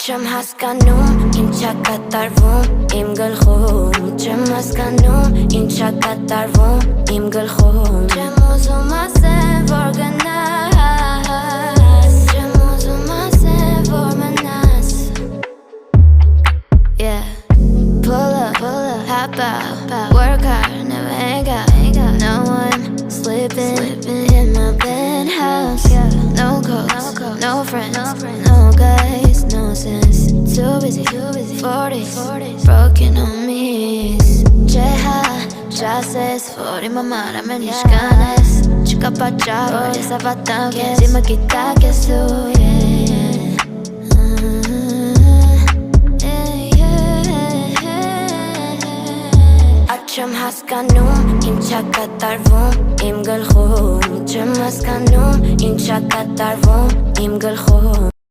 Չեմ հասկանում, ինչա կատարվում իմ գլխում Չեմ հասկանում, ինչա կատարվում իմ գլխում Չեմ ուզում ասել, որ գնաս Չեմ ուզում ասել, որ մնաս Yeah Pull up, hop out Work hard, never hang out No one sleeping in my penthouse No calls, no friends, no guys, no sense Too busy, 40s, broken on me Չեհա, չասես, որ իմ համար ամեն ինչ կանես Չկա պատճառ, որ ես ավատամ քեզ Իմը գիտակ ես դու, Չեմ հասկանում, ինչա կատարվում իմ գլխում Չեմ հասկանում, ինչա կատարվում իմ գլխում